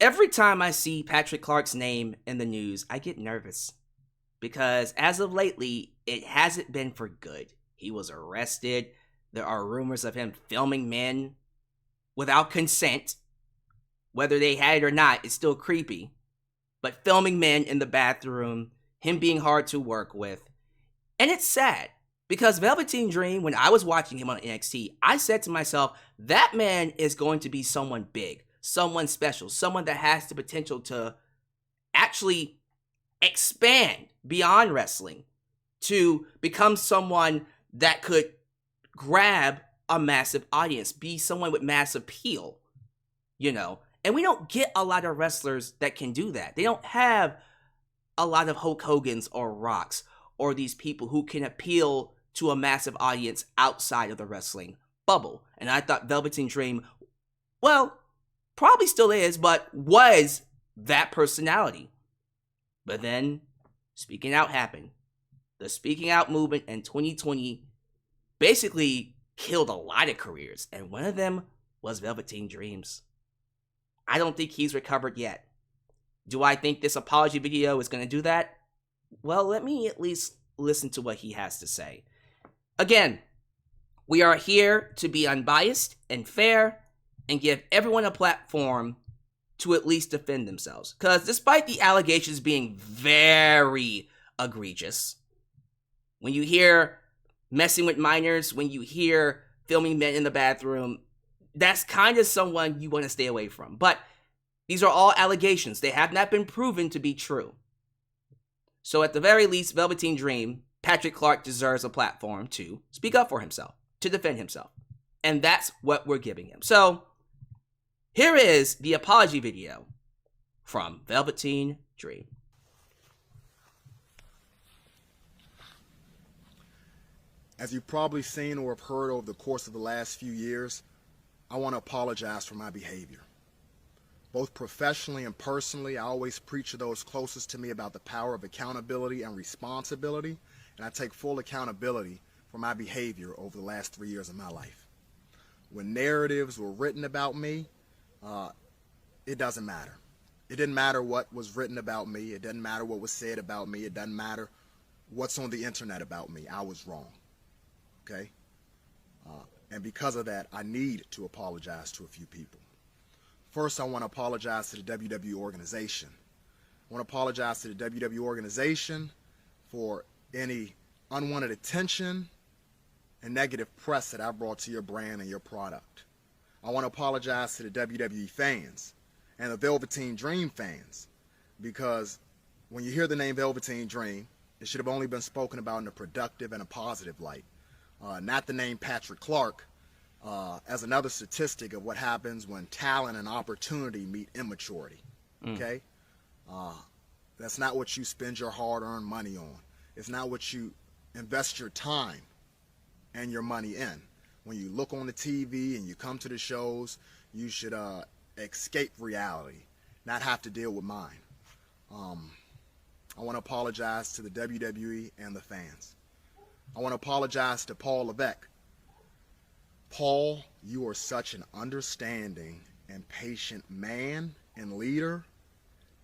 Every time I see Patrick Clark's name in the news, I get nervous. Because as of lately, it hasn't been for good. He was arrested. There are rumors of him filming men without consent. Whether they had it or not, it's still creepy. But filming men in the bathroom, him being hard to work with. And it's sad. Because Velveteen Dream, when I was watching him on NXT, I said to myself, that man is going to be someone big, someone special, someone that has the potential to actually expand beyond wrestling to become someone that could grab a massive audience, be someone with mass appeal, you know. And we don't get a lot of wrestlers that can do that. They don't have a lot of Hulk Hogan's or Rocks or these people who can appeal to a massive audience outside of the wrestling bubble. And I thought Velveteen Dream, well, probably still is, but was that personality. But then speaking out happened. The speaking out movement in 2020 basically killed a lot of careers, and one of them was Velveteen Dream's. I don't think he's recovered yet. Do I think this apology video is going to do that? Well, let me at least listen to what he has to say. Again, we are here to be unbiased and fair and give everyone a platform to at least defend themselves. Because despite the allegations being very egregious, when you hear messing with minors, when you hear filming men in the bathroom, that's kind of someone you want to stay away from. But these are all allegations. They have not been proven to be true. So at the very least, Velveteen Dream, Patrick Clark deserves a platform to speak up for himself, to defend himself. And that's what we're giving him. So here is the apology video from Velveteen Dream. As you've probably seen or have heard over the course of the last few years, I want to apologize for my behavior. Both professionally and personally, I always preach to those closest to me about the power of accountability and responsibility, and I take full accountability for my behavior over the last 3 years of my life. When narratives were written about me, it doesn't matter. It didn't matter what was written about me. It doesn't matter what was said about me. It doesn't matter what's on the internet about me. I was wrong. Okay? And because of that, I need to apologize to a few people. First, I want to apologize to the WWE organization. I want to apologize to the WWE organization for any unwanted attention and negative press that I brought to your brand and your product. I want to apologize to the WWE fans and the Velveteen Dream fans, because when you hear the name Velveteen Dream, it should have only been spoken about in a productive and a positive light. Not the name Patrick Clark as another statistic of what happens when talent and opportunity meet immaturity. Okay? That's not what you spend your hard-earned money on. It's not what you invest your time and your money in. When you look on the TV and you come to the shows, you should escape reality, not have to deal with mine. I want to apologize to the WWE and the fans. I want to apologize to Paul Levesque. Paul, you are such an understanding and patient man and leader,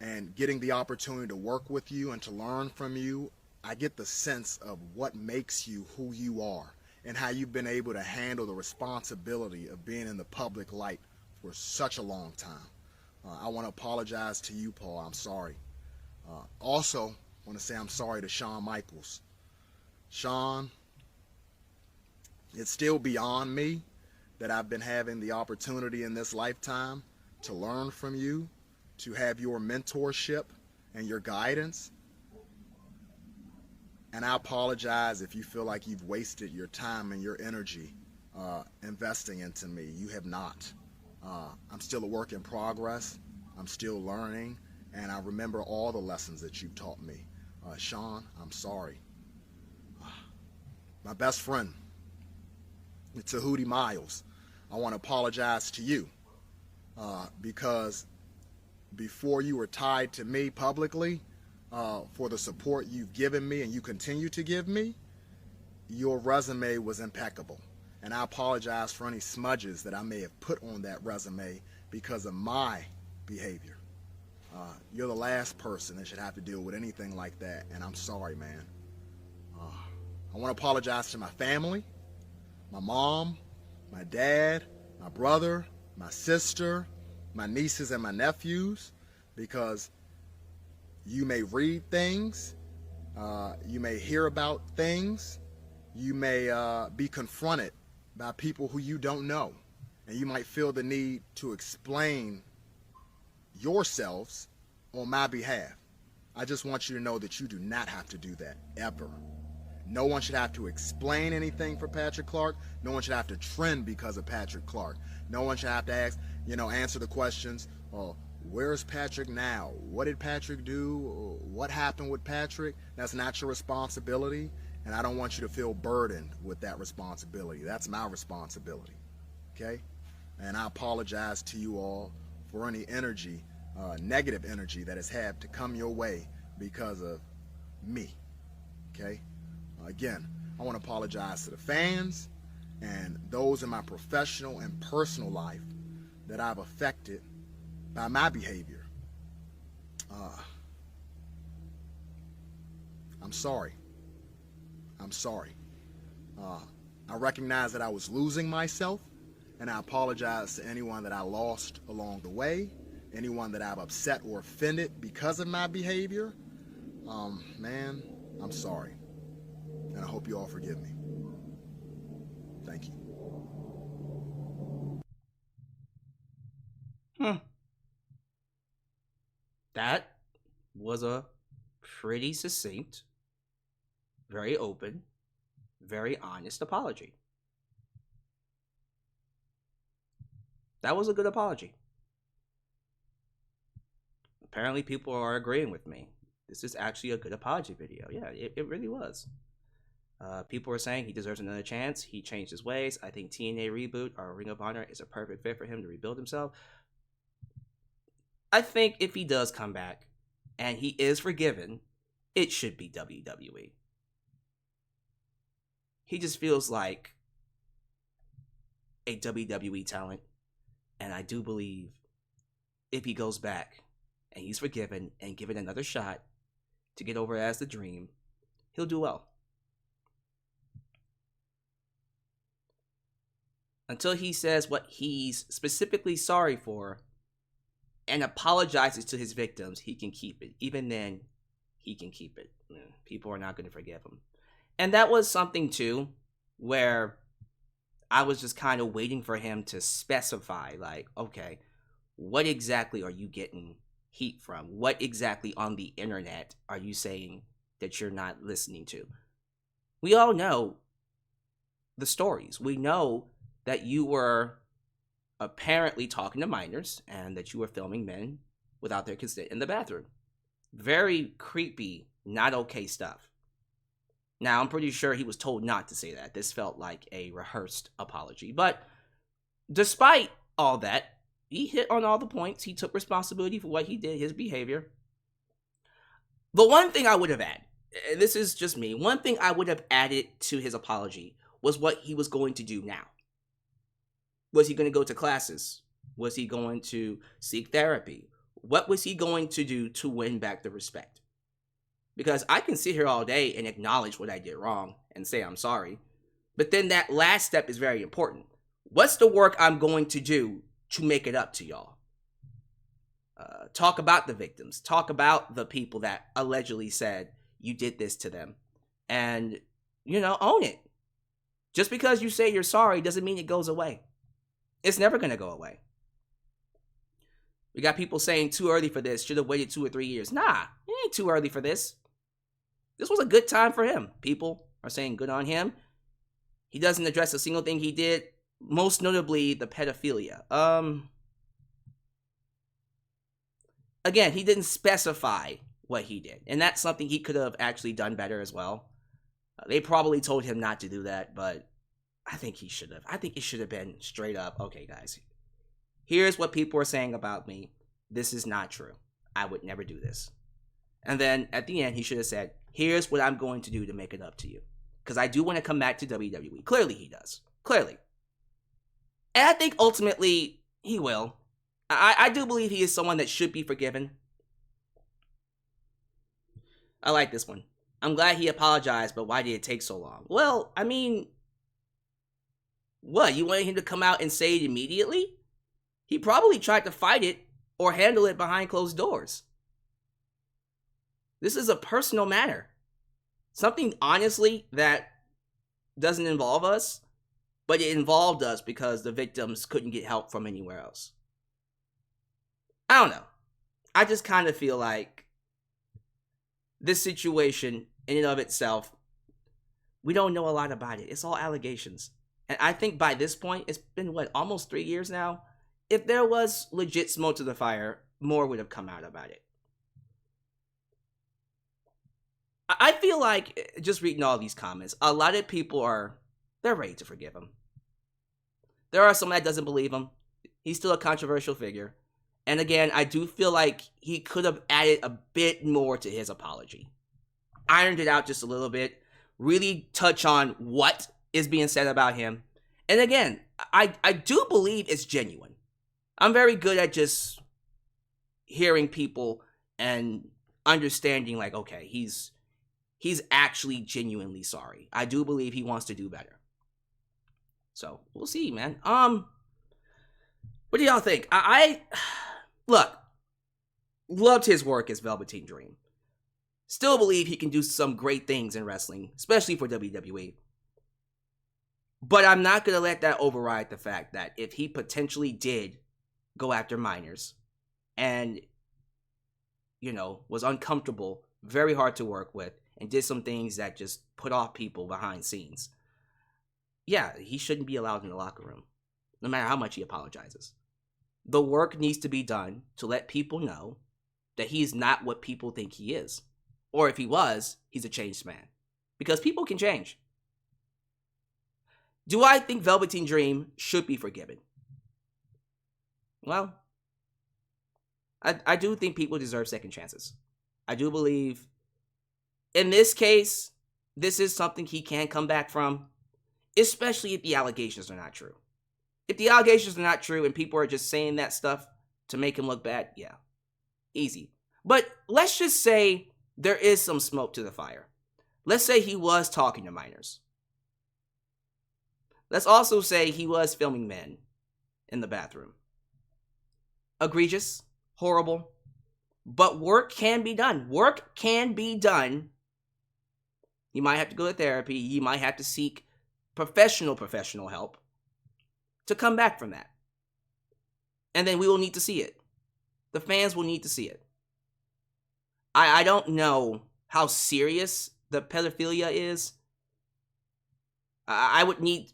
and getting the opportunity to work with you and to learn from you, I get the sense of what makes you who you are and how you've been able to handle the responsibility of being in the public light for such a long time. I want to apologize to you, Paul. I'm sorry. Also, I want to say I'm sorry to Shawn Michaels. Shawn, it's still beyond me that I've been having the opportunity in this lifetime to learn from you, to have your mentorship and your guidance. And I apologize if you feel like you've wasted your time and your energy investing into me. You have not. I'm still a work in progress. I'm still learning, and I remember all the lessons that you've taught me. Shawn, I'm sorry. My best friend, Tahuti Miles, I want to apologize to you because before you were tied to me publicly for the support you've given me and you continue to give me, your resume was impeccable. And I apologize for any smudges that I may have put on that resume because of my behavior. You're the last person that should have to deal with anything like that, and I'm sorry, man. I want to apologize to my family, my mom, my dad, my brother, my sister, my nieces and my nephews, because you may read things, you may hear about things, you may be confronted by people who you don't know, and you might feel the need to explain yourselves on my behalf. I just want you to know that you do not have to do that, ever. No one should have to explain anything for Patrick Clark. No one should have to trend because of Patrick Clark. No one should have to answer the questions, where's Patrick now? What did Patrick do? What happened with Patrick? That's not your responsibility, and I don't want you to feel burdened with that responsibility. That's my responsibility, okay? And I apologize to you all for any energy, negative energy that has had to come your way because of me, okay? Again, I want to apologize to the fans and those in my professional and personal life that I've affected by my behavior. I'm sorry. I'm sorry. I recognize that I was losing myself, and I apologize to anyone that I lost along the way, anyone that I've upset or offended because of my behavior. Man, I'm sorry. And I hope you all forgive me. Thank you. That was a pretty succinct, very open, very honest apology. That was a good apology. Apparently people are agreeing with me. This is actually a good apology video. Yeah, it really was. People are saying he deserves another chance. He changed his ways. I think TNA Reboot or Ring of Honor is a perfect fit for him to rebuild himself. I think if he does come back and he is forgiven, it should be WWE. He just feels like a WWE talent, and I do believe if he goes back and he's forgiven and given another shot to get over as the Dream, he'll do well. Until he says what he's specifically sorry for and apologizes to his victims, he can keep it. Even then, he can keep it. People are not going to forgive him. And that was something, too, where I was just kind of waiting for him to specify, like, okay, what exactly are you getting heat from? What exactly on the internet are you saying that you're not listening to? We all know the stories. We know that you were apparently talking to minors and that you were filming men without their consent in the bathroom. Very creepy, not okay stuff. Now, I'm pretty sure he was told not to say that. This felt like a rehearsed apology. But despite all that, he hit on all the points. He took responsibility for what he did, his behavior. The one thing I would have added, and this is just me, one thing I would have added to his apology was what he was going to do now. Was he going to go to classes? Was he going to seek therapy? What was he going to do to win back the respect? Because I can sit here all day and acknowledge what I did wrong and say I'm sorry. But then that last step is very important. What's the work I'm going to do to make it up to y'all? Talk about the victims. Talk about the people that allegedly said you did this to them. And, own it. Just because you say you're sorry doesn't mean it goes away. It's never going to go away. We got people saying too early for this. Should have waited 2 or 3 years. Nah, it ain't too early for this. This was a good time for him. People are saying good on him. He doesn't address a single thing he did. Most notably, the pedophilia. Again, he didn't specify what he did. And that's something he could have actually done better as well. They probably told him not to do that, but I think he should have. I think it should have been straight up, okay, guys, here's what people are saying about me. This is not true. I would never do this. And then at the end, he should have said, here's what I'm going to do to make it up to you. Because I do want to come back to WWE. Clearly he does. Clearly. And I think ultimately he will. I do believe he is someone that should be forgiven. I like this one. I'm glad he apologized, but why did it take so long? Well, I mean, what? You wanted him to come out and say it immediately? He probably tried to fight it or handle it behind closed doors. This is a personal matter. Something, honestly, that doesn't involve us, but it involved us because the victims couldn't get help from anywhere else. I don't know. I just kind of feel like this situation, in and of itself, we don't know a lot about it. It's all allegations. And I think by this point, it's been, almost 3 years now? If there was legit smoke to the fire, more would have come out about it. I feel like, just reading all these comments, a lot of people they're ready to forgive him. There are some that doesn't believe him. He's still a controversial figure. And again, I do feel like he could have added a bit more to his apology. Ironed it out just a little bit. Really touch on what is being said about him. And again, I do believe it's genuine. I'm very good at just hearing people and understanding, like, okay, he's actually genuinely sorry. I do believe he wants to do better. So, we'll see, man. What do y'all think? I look, loved his work as Velveteen Dream. Still believe he can do some great things in wrestling, especially for WWE. But I'm not going to let that override the fact that if he potentially did go after minors and, was uncomfortable, very hard to work with, and did some things that just put off people behind scenes, yeah, he shouldn't be allowed in the locker room, no matter how much he apologizes. The work needs to be done to let people know that he's not what people think he is. Or if he was, he's a changed man. Because people can change. Do I think Velveteen Dream should be forgiven? Well, I do think people deserve second chances. I do believe, in this case, this is something he can come back from, especially if the allegations are not true. If the allegations are not true and people are just saying that stuff to make him look bad, yeah, easy. But let's just say there is some smoke to the fire. Let's say he was talking to minors. Let's also say he was filming men in the bathroom. Egregious, horrible, but work can be done. Work can be done. You might have to go to therapy. You might have to seek professional help to come back from that. And then we will need to see it. The fans will need to see it. I don't know how serious the pedophilia is. I would need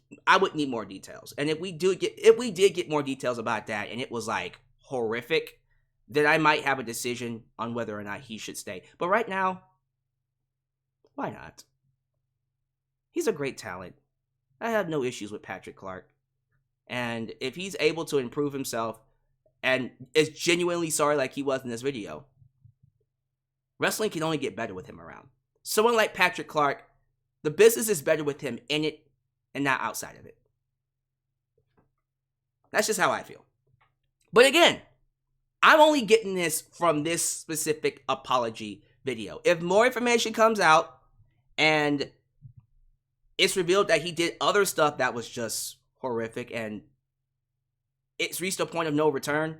more details. And if we did get more details about that and it was like horrific, then I might have a decision on whether or not he should stay. But right now, why not? He's a great talent. I have no issues with Patrick Clark. And if he's able to improve himself and is genuinely sorry like he was in this video, wrestling can only get better with him around. Someone like Patrick Clark, the business is better with him in it and not outside of it. That's just how I feel. But again, I'm only getting this from this specific apology video. If more information comes out and it's revealed that he did other stuff that was just horrific and it's reached a point of no return,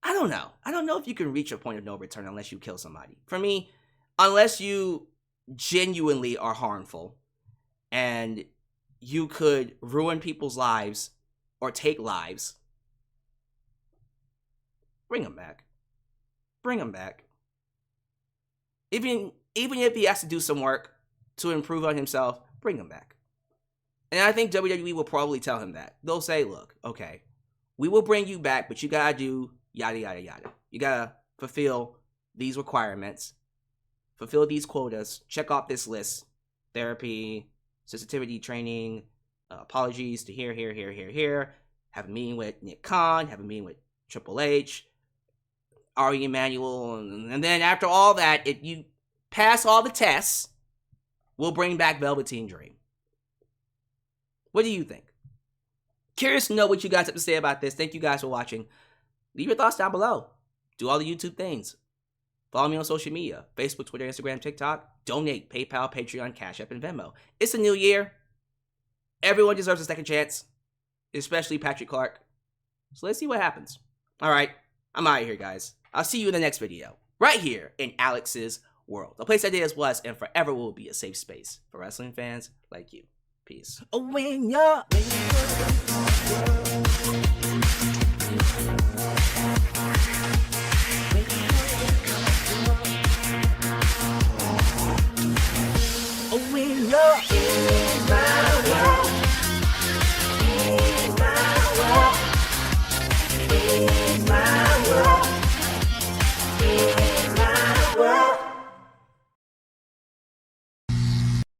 I don't know. I don't know if you can reach a point of no return unless you kill somebody. For me, unless you genuinely are harmful and you could ruin people's lives or take lives, bring him back. Bring him back. Even if he has to do some work to improve on himself, bring him back. And I think WWE will probably tell him that. They'll say, look, okay, we will bring you back, but you gotta do yada, yada, yada. You gotta fulfill these requirements, fulfill these quotas, check off this list. Therapy, sensitivity training, apologies to here. Have a meeting with Nick Khan, have a meeting with Triple H, Ari Emanuel, and then after all that, if you pass all the tests, we'll bring back Velveteen Dream. What do you think? Curious to know what you guys have to say about this. Thank you guys for watching. Leave your thoughts down below. Do all the YouTube things. Follow me on social media, Facebook, Twitter, Instagram, TikTok. Donate, PayPal, Patreon, Cashapp, and Venmo. It's a new year. Everyone deserves a second chance, especially Patrick Clark. So let's see what happens. All right, I'm out of here, guys. I'll see you in the next video, right here in Alyx's world. A place that is, was, and forever will be a safe space for wrestling fans like you. Peace. When you're